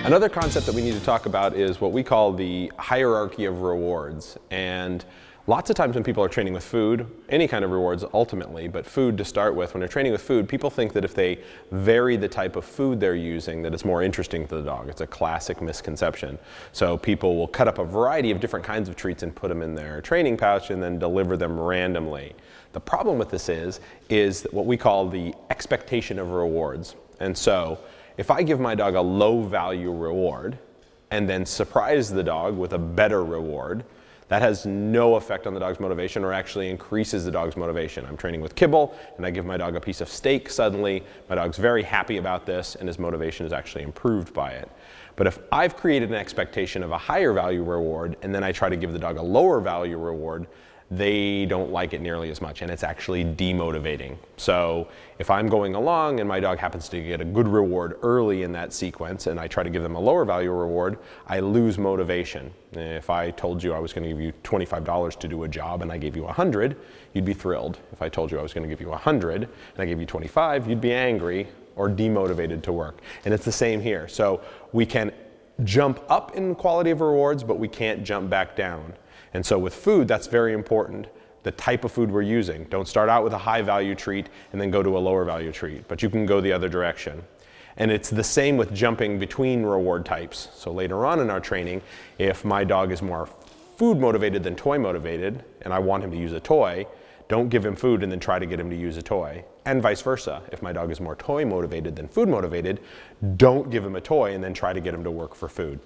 Another concept that we need to talk about is what we call the hierarchy of rewards. And lots of times when people are training with food, any kind of rewards ultimately, but food to start with, when they're training with food, people think that if they vary the type of food they're using, that it's more interesting to the dog. It's a classic misconception. So people will cut up a variety of different kinds of treats and put them in their training pouch and then deliver them randomly. The problem with this is what we call the expectation of rewards. And so if I give my dog a low value reward and then surprise the dog with a better reward, that has no effect on the dog's motivation or actually increases the dog's motivation. I'm training with kibble and I give my dog a piece of steak suddenly. My dog's very happy about this and his motivation is actually improved by it. But if I've created an expectation of a higher value reward and then I try to give the dog a lower value reward, they don't like it nearly as much and it's actually demotivating. So if I'm going along and my dog happens to get a good reward early in that sequence and I try to give them a lower value reward, I lose motivation. If I told you I was going to give you $25 to do a job and I gave you 100, you'd be thrilled. If I told you I was going to give you 100 and I gave you 25, you'd be angry or demotivated to work. And it's the same here. So we can jump up in quality of rewards, but we can't jump back down. And so with food, that's very important. The type of food we're using. Don't start out with a high value treat and then go to a lower value treat, but you can go the other direction. And it's the same with jumping between reward types. So later on in our training, if my dog is more food motivated than toy motivated, and I want him to use a toy, don't give him food and then try to get him to use a toy. And vice versa. If my dog is more toy motivated than food motivated, don't give him a toy and then try to get him to work for food.